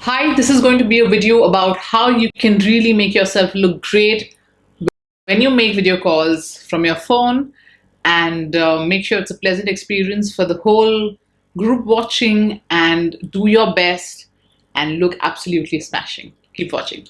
Hi, this is going to be a video about how you can really make yourself look great when you make video calls from your phone and make sure it's a pleasant experience for the whole group watching and do your best and look absolutely smashing. Keep watching.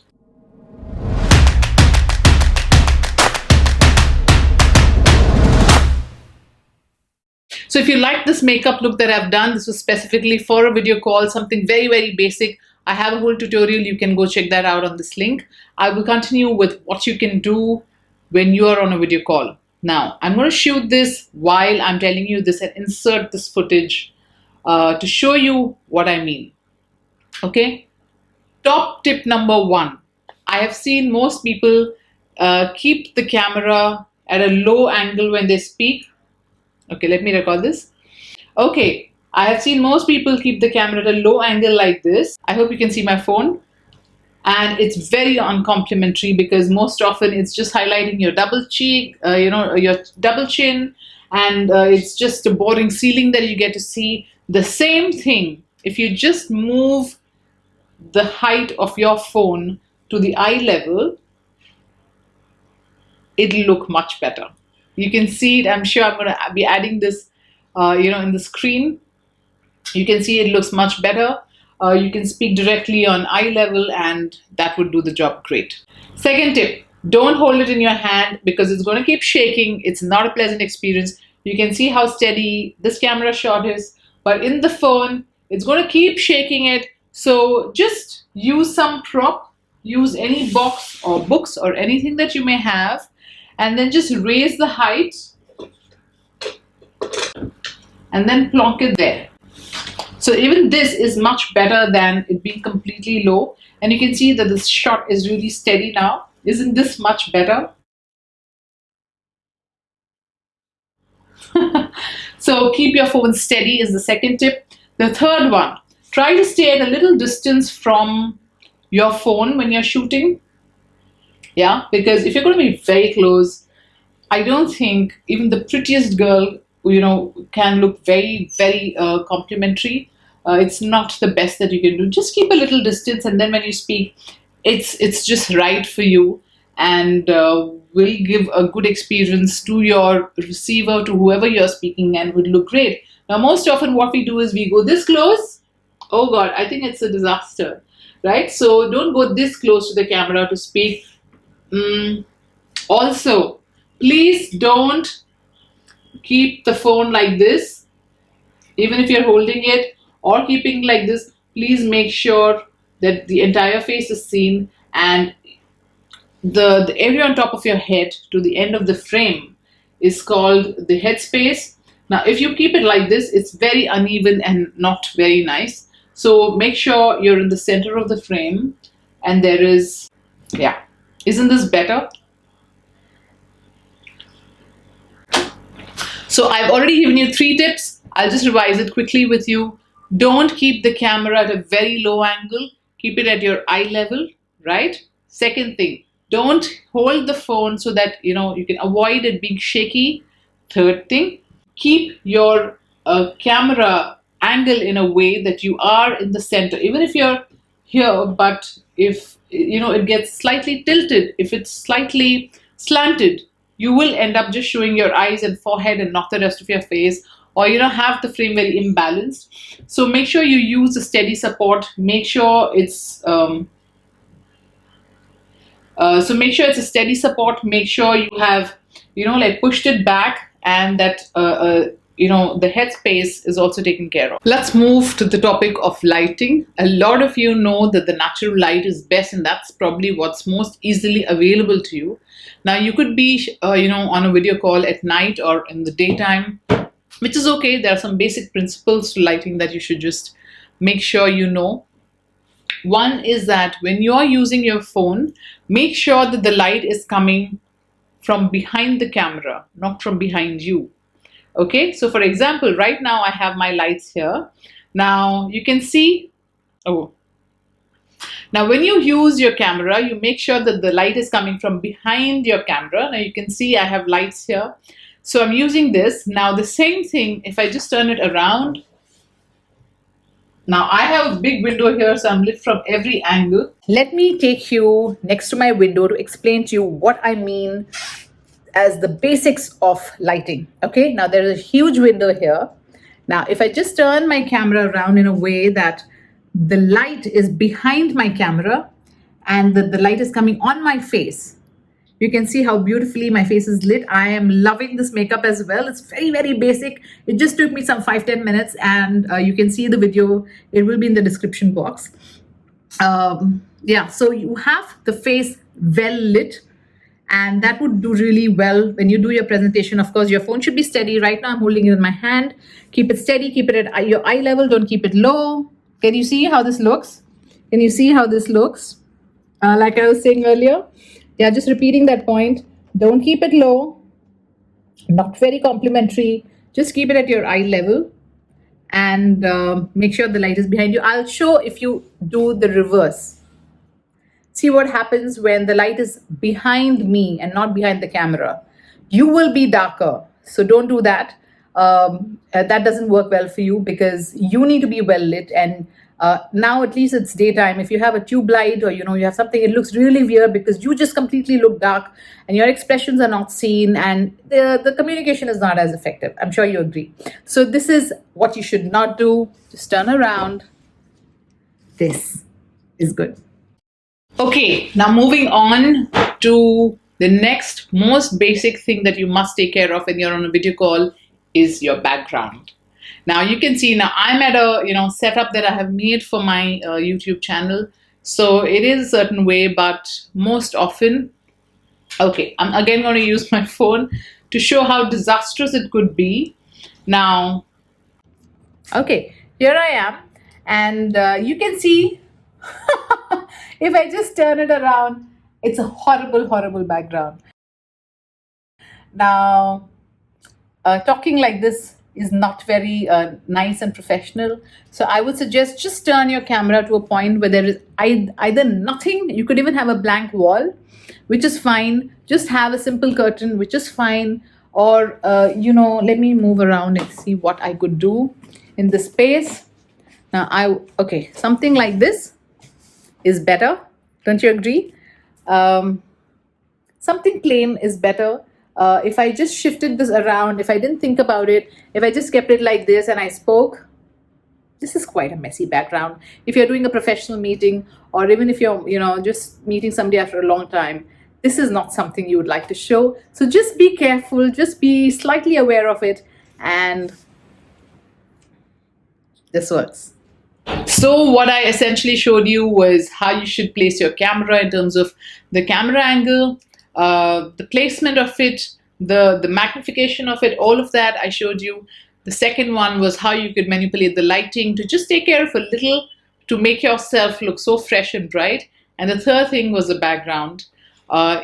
So if you like this makeup look that I've done, this was specifically for a video call, something very, very basic. I have a whole tutorial. You can go check that out on this link. I will continue with what you can do when you are on a video call. Now, I'm going to shoot this while I'm telling you this and insert this footage to show you what I mean. Okay? Top tip number one. I have seen most people keep the camera at a low angle when they speak. Okay, let me record this. Okay, I have seen most people keep the camera at a low angle like this. I hope you can see my phone. And it's very uncomplimentary because most often it's just highlighting your double cheek, your double chin, and it's just a boring ceiling that you get to see. The same thing, if you just move the height of your phone to the eye level, it'll look much better. You can see it. I'm sure I'm going to be adding this, in the screen. You can see it looks much better. You can speak directly on eye level and that would do the job great. Second tip, don't hold it in your hand because it's going to keep shaking. It's not a pleasant experience. You can see how steady this camera shot is, but in the phone, it's going to keep shaking it. So just use some prop, use any box or books or anything that you may have, and then just raise the height and then plonk it there. So even this is much better than it being completely low. And you can see that this shot is really steady now. Isn't this much better? So keep your phone steady is the second tip. The third one, try to stay at a little distance from your phone when you're shooting. Yeah, because if you're going to be very close, I don't think even the prettiest girl, can look very, very complimentary. It's not the best that you can do. Just keep a little distance, and then when you speak, it's just right for you, and will give a good experience to your receiver, to whoever you're speaking, and would look great. Now, most often what we do is we go this close. Oh God, I think it's a disaster, right? So don't go this close to the camera to speak. Also, please don't keep the phone like this. Even if you're holding it or keeping like this, please make sure that the entire face is seen and the area on top of your head to the end of the frame is called the head space. Now, if you keep it like this, it's very uneven and not very nice. So make sure you're in the center of the frame and there is, yeah. Isn't this better? So I've already given you 3 tips. I'll just revise it quickly with you. Don't keep the camera at a very low angle. Keep it at your eye level, right? Second thing, don't hold the phone so that you can avoid it being shaky. Third thing, keep your camera angle in a way that you are in the center. Even if you're here, but if it gets slightly tilted, if it's slightly slanted, you will end up just showing your eyes and forehead and not the rest of your face, or have the frame very imbalanced. So make sure you use a steady support. Make sure it's a steady support. Make sure you have pushed it back and that the headspace is also taken care of. Let's move to the topic of lighting. A lot of you know that the natural light is best, and that's probably what's most easily available to you. Now, you could be, on a video call at night or in the daytime, which is okay. There are some basic principles to lighting that you should just make sure you know. One is that when you are using your phone, make sure that the light is coming from behind the camera, not from behind you. Okay, so for example, right now I have my lights here. Now you can see, now when you use your camera, you make sure that the light is coming from behind your camera. Now you can see I have lights here. So I'm using this. Now the same thing, if I just turn it around, Now I have a big window here, so I'm lit from every angle. Let me take you next to my window to explain to you what I mean as the basics of lighting. Okay, now there is a huge window here. Now, if I just turn my camera around in a way that the light is behind my camera and the light is coming on my face, you can see how beautifully my face is lit. I am loving this makeup as well. It's very, very basic. It just took me some 5-10 minutes, and you can see the video. It will be in the description box. Yeah, so you have the face well lit, and that would do really well when you do your presentation. Of course, your phone should be steady. Right now, I'm holding it in my hand. Keep it steady. Keep it at your eye level. Don't keep it low. Can you see how this looks? Can you see how this looks? Like I was saying earlier, yeah, just repeating that point. Don't keep it low. Not very complimentary. Just keep it at your eye level, and make sure the light is behind you. I'll show if you do the reverse. See what happens when the light is behind me and not behind the camera. You will be darker. So don't do that. That doesn't work well for you because you need to be well lit. And now at least it's daytime. If you have a tube light or you have something, it looks really weird because you just completely look dark and your expressions are not seen and the communication is not as effective. I'm sure you agree. So this is what you should not do. Just turn around. This is good. Okay, now moving on to the next most basic thing that you must take care of when you're on a video call is your background. Now you can see now I'm at a setup that I have made for my YouTube channel. So it is a certain way, but most often, okay, I'm again going to use my phone to show how disastrous it could be. Now, okay, here I am, and you can see if I just turn it around, it's a horrible, horrible background. Now, talking like this is not very nice and professional. So I would suggest just turn your camera to a point where there is either nothing, you could even have a blank wall, which is fine. Just have a simple curtain, which is fine. Or, let me move around and see what I could do in this space. Now, okay, something like this is better. Don't you agree? Something plain is better. If I just shifted this around, if I didn't think about it, if I just kept it like this and I spoke, this is quite a messy background. If you're doing a professional meeting, or even if you're, just meeting somebody after a long time, this is not something you would like to show. So just be careful, just be slightly aware of it, and this works. So what I essentially showed you was how you should place your camera in terms of the camera angle, the placement of it, the magnification of it, all of that I showed you. The second one was how you could manipulate the lighting to just take care of a little to make yourself look so fresh and bright. And the third thing was the background.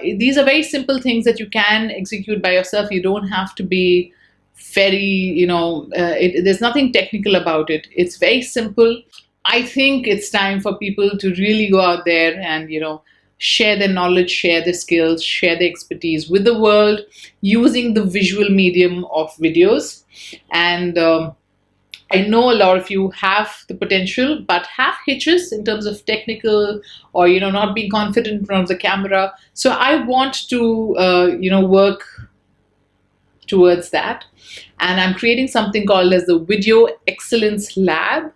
These are very simple things that you can execute by yourself. You don't have to be very, there's nothing technical about it. It's very simple. I think it's time for people to really go out there and, share their knowledge, share their skills, share their expertise with the world using the visual medium of videos. And I know a lot of you have the potential, but have hitches in terms of technical or, not being confident in front of the camera. So I want to, work towards that. And I'm creating something called as the Video Excellence Lab.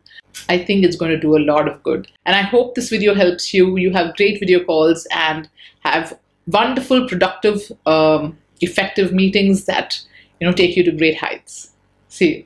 I think it's going to do a lot of good. And I hope this video helps you. You have great video calls and have wonderful, productive, effective meetings that, take you to great heights. See you.